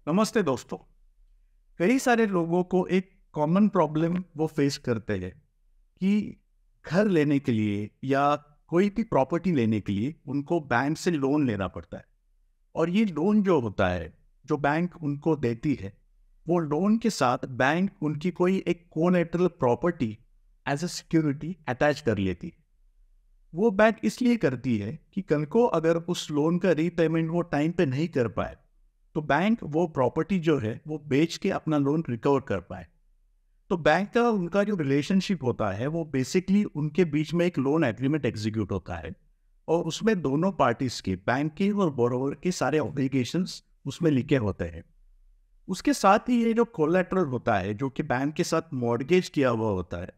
नमस्ते दोस्तों। कई सारे लोगों को एक कॉमन प्रॉब्लम वो फेस करते हैं कि घर लेने के लिए या कोई भी प्रॉपर्टी लेने के लिए उनको बैंक से लोन लेना पड़ता है। और ये लोन जो होता है, जो बैंक उनको देती है, वो लोन के साथ बैंक उनकी कोई एक collateral property as a security attach कर लेती है। वो बैंक इसलिए करती है कि कल को अगर उस लोन का रीपेमेंट वो टाइम पे नहीं कर पाए तो बैंक वो प्रॉपर्टी जो है वो बेच के अपना लोन रिकवर कर पाए। तो बैंक का उनका जो रिलेशनशिप होता है वो बेसिकली उनके बीच में एक लोन एग्रीमेंट एग्जीक्यूट होता है और उसमें दोनों पार्टीज के, बैंक के और बोरोवर के, सारे ऑब्लिगेशंस उसमें लिखे होते हैं। उसके साथ ही ये जो कोलैटरल होता है जो कि बैंक के साथ मॉर्गेज किया हुआ होता है,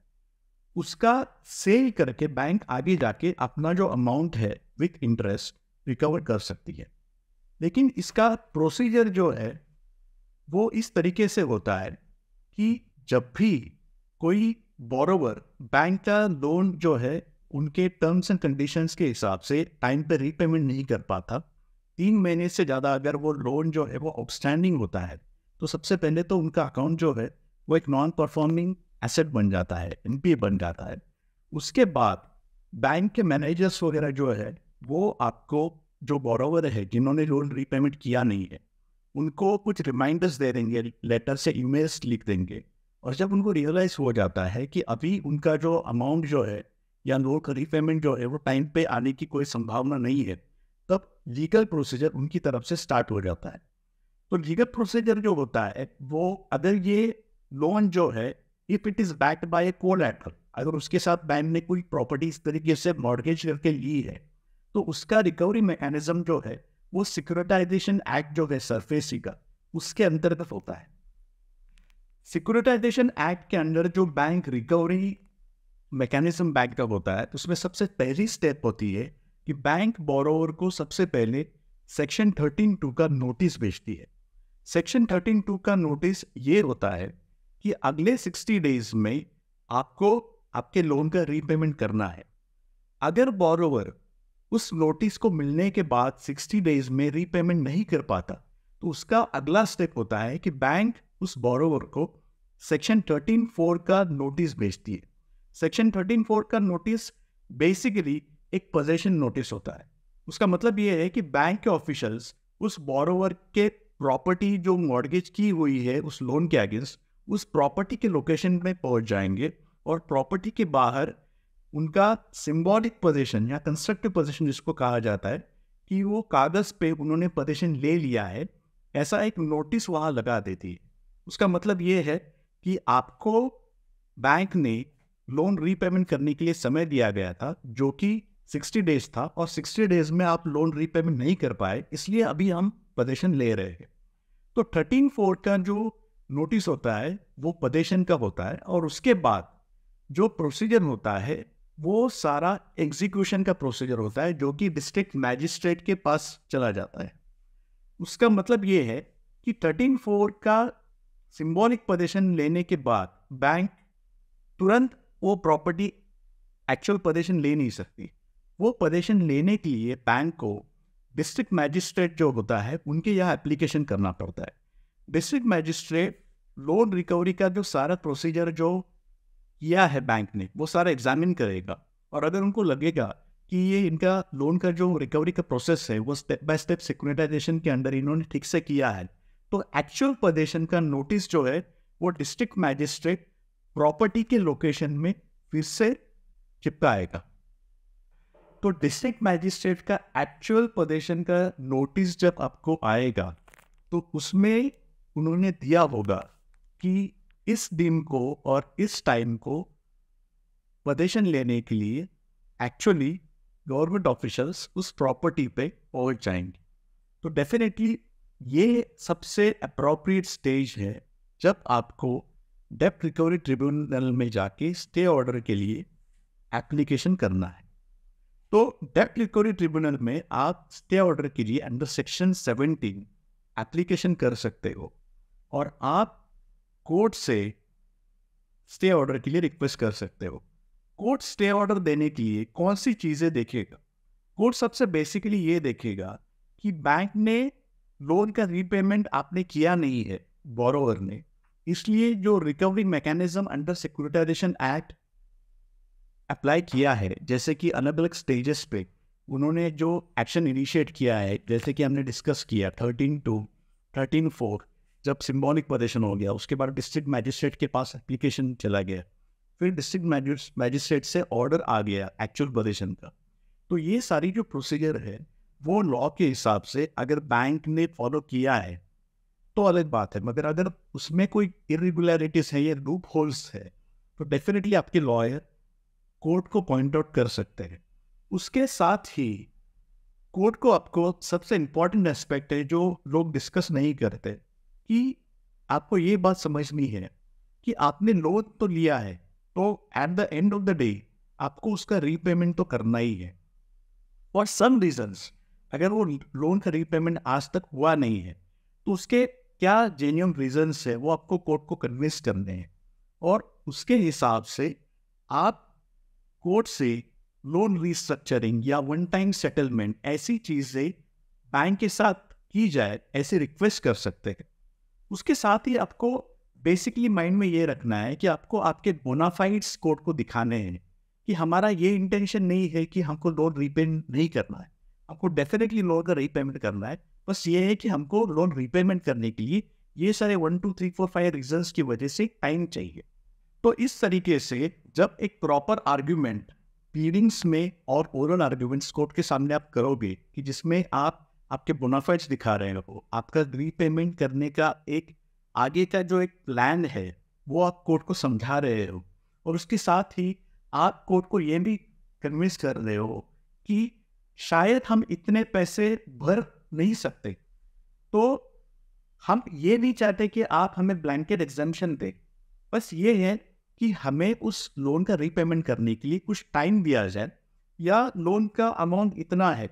उसका सेल करके बैंक आगे जाके अपना जो अमाउंट है विथ इंटरेस्ट रिकवर कर सकती है। लेकिन इसका प्रोसीजर जो है वो इस तरीके से होता है कि जब भी कोई बोरोवर बैंक का लोन जो है उनके टर्म्स एंड कंडीशंस के हिसाब से टाइम पे रीपेमेंट नहीं कर पाता, 3 महीने से ज़्यादा अगर वो लोन जो है वो आउटस्टैंडिंग होता है, तो सबसे पहले तो उनका अकाउंट जो है वो एक नॉन परफॉर्मिंग एसेट बन जाता है, एनपीए बन जाता है। उसके बाद बैंक के मैनेजर्स वगैरह जो है वो आपको, जो बोरोवर है जिन्होंने लोन रीपेमेंट किया नहीं है, उनको कुछ रिमाइंडर्स दे देंगे, लेटर से ईमेल्स लिख देंगे। और जब उनको रियलाइज हो जाता है कि अभी उनका जो अमाउंट जो है या लोन का रीपेमेंट जो है वो टाइम पे आने की कोई संभावना नहीं है, तब लीगल प्रोसीजर उनकी तरफ से स्टार्ट हो जाता है। तो लीगल प्रोसीजर जो होता है वो, अगर ये लोन जो है if it is backed by A collateral, अगर उसके साथ बैंक ने कोई प्रॉपर्टी इस तरीके से मॉर्गेज करके ली है, तो उसका रिकवरी मैकेनिज्म जो है वो सिक्योरिटाइजेशन एक्ट जो है सरफेसी का, उसके अंतर्गत होता है। सिक्योरिटाइजेशन एक्ट के अंदर जो बैंक रिकवरी मैकेनिज्म बैंक का होता है, उसमें सबसे पहली स्टेप होती है कि बैंक बोरोवर को सबसे पहले सेक्शन 13(2) का नोटिस भेजती है। सेक्शन 13(2) का नोटिस ये होता है कि अगले 60 डेज में आपको आपके लोन का रीपेमेंट करना है। अगर बोरोवर उस नोटिस को मिलने के बाद 60 डेज में रीपेमेंट नहीं कर पाता, तो उसका अगला स्टेप होता है कि बैंक उस बोरोवर को सेक्शन 13(4) का नोटिस भेजती है। सेक्शन 13(4) का नोटिस बेसिकली एक पोजेशन नोटिस होता है। उसका मतलब ये है कि बैंक के ऑफिशियल्स उस बोरोवर के प्रॉपर्टी जो मॉर्गेज की हुई है उस लोन के अगेंस्ट, उस प्रॉपर्टी के लोकेशन में पहुंच जाएंगे और प्रॉपर्टी के बाहर उनका सिंबॉलिक पोजीशन या कंस्ट्रक्टिव पोजीशन जिसको कहा जाता है कि वो कागज पे उन्होंने पोजीशन ले लिया है, ऐसा एक नोटिस वहां लगा देती है। उसका मतलब ये है कि आपको बैंक ने लोन रीपेमेंट करने के लिए समय दिया गया था जो कि 60 डेज था, और 60 डेज में आप लोन रीपेमेंट नहीं कर पाए, इसलिए अभी हम पोजीशन ले रहे हैं। तो 13(4) का जो नोटिस होता है वो पोजीशन का होता है, और उसके बाद जो प्रोसीजर होता है वो सारा एग्जीक्यूशन का प्रोसीजर होता है जो कि डिस्ट्रिक्ट मैजिस्ट्रेट के पास चला जाता है। उसका मतलब ये है कि 13(4) का सिंबॉलिक पोजीशन लेने के बाद बैंक तुरंत वो प्रॉपर्टी एक्चुअल पोजीशन ले नहीं सकती। वो पोजीशन लेने के लिए बैंक को डिस्ट्रिक्ट मैजिस्ट्रेट जो होता है उनके यहाँ एप्लीकेशन करना पड़ता है। डिस्ट्रिक्ट मैजिस्ट्रेट लोन रिकवरी का जो सारा प्रोसीजर जो किया है बैंक ने वो सारा एग्जामिन करेगा, और अगर उनको लगेगा कि ये इनका लोन का जो रिकवरी का प्रोसेस है वो स्टेप बाय स्टेप सिक्योरिटाइजेशन के अंदर इन्होंने ठीक से किया है, तो एक्चुअल पोजीशन का नोटिस जो है वो डिस्ट्रिक्ट मैजिस्ट्रेट प्रॉपर्टी के लोकेशन में फिर से चिपकाएगा। तो डिस्ट्रिक्ट मैजिस्ट्रेट का एक्चुअल पोजीशन का नोटिस जब आपको आएगा तो उसमें उन्होंने दिया होगा कि इस दिन को और इस टाइम को पोजीशन लेने के लिए एक्चुअली गवर्नमेंट ऑफिशियल्स उस प्रॉपर्टी पे पहुंच जाएंगे। तो डेफिनेटली ये सबसे अप्रोप्रिएट स्टेज है जब आपको डेब्ट रिकवरी ट्रिब्यूनल में जाके स्टे ऑर्डर के लिए एप्लीकेशन करना है। तो डेब्ट रिकवरी ट्रिब्यूनल में आप स्टे ऑर्डर के लिए अंडर सेक्शन 17 एप्लीकेशन कर सकते हो, और आप कोर्ट से स्टे ऑर्डर के लिए रिक्वेस्ट कर सकते हो। कोर्ट स्टे ऑर्डर देने के लिए कौन सी चीजें देखेगा? कोर्ट सबसे बेसिकली ये देखेगा कि बैंक ने लोन का रीपेमेंट आपने किया नहीं है बोरोवर ने, इसलिए जो recovery mechanism under securitisation act apply किया है, जैसे कि अलग अलग स्टेजेस पे उन्होंने जो एक्शन इनिशिएट किया है, जैसे कि हमने डिस्कस किया 13-2, 13-4, जब सिंबॉलिक पोजीशन हो गया, उसके बाद डिस्ट्रिक्ट मैजिस्ट्रेट के पास एप्लीकेशन चला गया, फिर डिस्ट्रिक्ट मैजिस्ट्रेट से ऑर्डर आ गया एक्चुअल पोजीशन का। तो ये सारी जो प्रोसीजर है वो लॉ के हिसाब से अगर बैंक ने फॉलो किया है तो अलग बात है, मगर अगर उसमें कोई इरेगुलरिटीज है या लूप होल्स है तो डेफिनेटली आपके लॉयर कोर्ट को पॉइंट आउट कर सकते हैं। उसके साथ ही कोर्ट को आपको सबसे इम्पॉर्टेंट एस्पेक्ट है जो लोग डिस्कस नहीं करते, कि आपको ये बात समझनी है कि आपने लोन तो लिया है, तो at the end of the day आपको उसका रीपेमेंट तो करना ही है। फॉर सम रीजंस अगर वो लोन का रीपेमेंट आज तक हुआ नहीं है तो उसके क्या जेन्युइन रीजंस है वो आपको कोर्ट को कन्विंस करने हैं, और उसके हिसाब से आप कोर्ट से लोन रिस्ट्रक्चरिंग या वन टाइम सेटलमेंट ऐसी चीजें बैंक के साथ की जाए, ऐसे रिक्वेस्ट कर सकते हैं। उसके साथ ही आपको बेसिकली माइंड में ये रखना है कि आपको आपके बोनाफाइड्स कोर्ट को दिखाने हैं कि हमारा ये इंटेंशन नहीं है कि हमको लोन रीपेमेंट नहीं करना है, आपको डेफिनेटली लोन का रीपेमेंट करना है, बस ये है कि हमको लोन रीपेमेंट करने के लिए ये सारे 1 2 3 4 5 रीजंस की वजह से टाइम चाहिए। तो इस तरीके से जब एक प्रॉपर आर्ग्यूमेंट प्लीडिंग्स में और ओरल आर्ग्यूमेंट्स कोर्ट के सामने आप करोगे कि जिसमें आप आपके बोनाफाइड्स दिखा रहे हो, आपका रीपेमेंट करने का एक आगे का जो एक प्लान है वो आप कोर्ट को समझा रहे हो, और उसके साथ ही आप कोर्ट को ये भी कन्विंस कर रहे हो कि शायद हम इतने पैसे भर नहीं सकते, तो हम ये नहीं चाहते कि आप हमें ब्लैंकेट एग्जाम्पशन दें, बस ये है कि हमें उस लोन का रीपेमेंट करने के लिए कुछ टाइम दिया जाए, या लोन का अमाउंट इतना है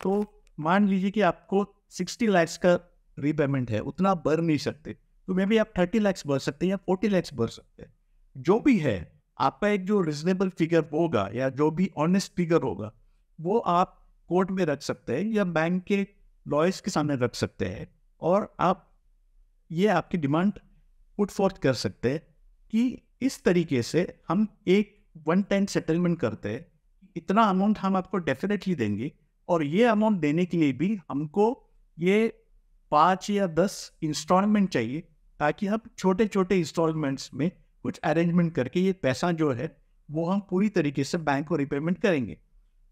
तो मान लीजिए कि आपको 60 लाख का रीपेमेंट है, उतना भर नहीं सकते, तो मे बी आप 30 लाख भर सकते हैं या 40 लाख भर सकते हैं। जो भी है आपका एक जो रिजनेबल फिगर होगा या जो भी ऑनेस्ट फिगर होगा वो आप कोर्ट में रख सकते हैं या बैंक के लॉयर्स के सामने रख सकते हैं, और आप ये आपकी डिमांड पुट फोर्थ कर सकते हैं कि इस तरीके से हम एक वन टाइम सेटलमेंट करते हैं, इतना अमाउंट हम आपको डेफिनेटली देंगे, और ये अमाउंट देने के लिए भी हमको ये 5 या 10 इंस्टॉलमेंट चाहिए, ताकि हम छोटे छोटे इंस्टॉलमेंट्स में कुछ अरेंजमेंट करके ये पैसा जो है वो हम पूरी तरीके से बैंक को रिपेमेंट करेंगे।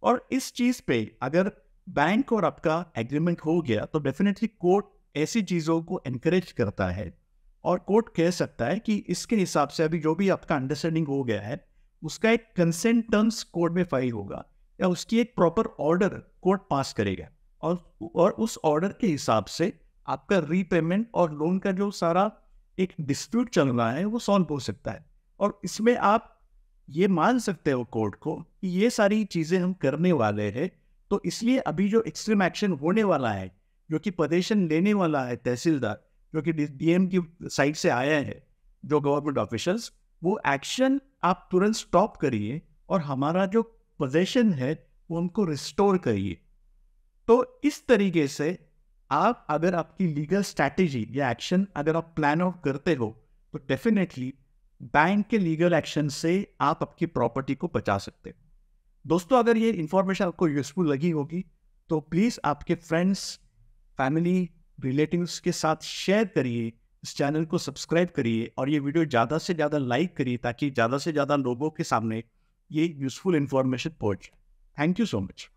और इस चीज़ पे अगर बैंक और आपका एग्रीमेंट हो गया तो डेफिनेटली कोर्ट ऐसी चीज़ों को एनकरेज करता है, और कोर्ट कह सकता है कि इसके हिसाब से अभी जो भी आपका अंडरस्टैंडिंग हो गया है उसका एक कंसेंट टर्म्स कोर्ट में फाइल होगा, या उसकी एक प्रॉपर ऑर्डर कोर्ट पास करेगा, और उस ऑर्डर के हिसाब से आपका रीपेमेंट और लोन का जो सारा एक डिस्प्यूट चल रहा है वो सॉल्व हो सकता है। और इसमें आप ये मान सकते हो कोर्ट को कि ये सारी चीज़ें हम करने वाले हैं, तो इसलिए अभी जो एक्सट्रीम एक्शन होने वाला है, जो कि पोजीशन लेने वाला है तहसीलदार, जो कि डीएम की साइड से आया है, जो गवर्नमेंट ऑफिशियल्स, वो एक्शन आप तुरंत स्टॉप करिए और हमारा जो पोजीशन है वो हमको रिस्टोर करिए। तो इस तरीके से आप अगर आपकी लीगल स्ट्रैटेजी या एक्शन अगर आप प्लान आउट करते हो तो डेफिनेटली बैंक के लीगल एक्शन से आप आपकी प्रॉपर्टी को बचा सकते हो। दोस्तों, अगर ये इंफॉर्मेशन आपको यूजफुल लगी होगी तो प्लीज़ आपके फ्रेंड्स, फैमिली, रिलेटिव्स के साथ शेयर करिए, इस चैनल को सब्सक्राइब करिए, और ये वीडियो ज़्यादा से ज़्यादा लाइक करिए ताकि ज़्यादा से ज़्यादा लोगों के सामने ये यूजफुल इंफॉर्मेशन पहुंचे। Thank you so much.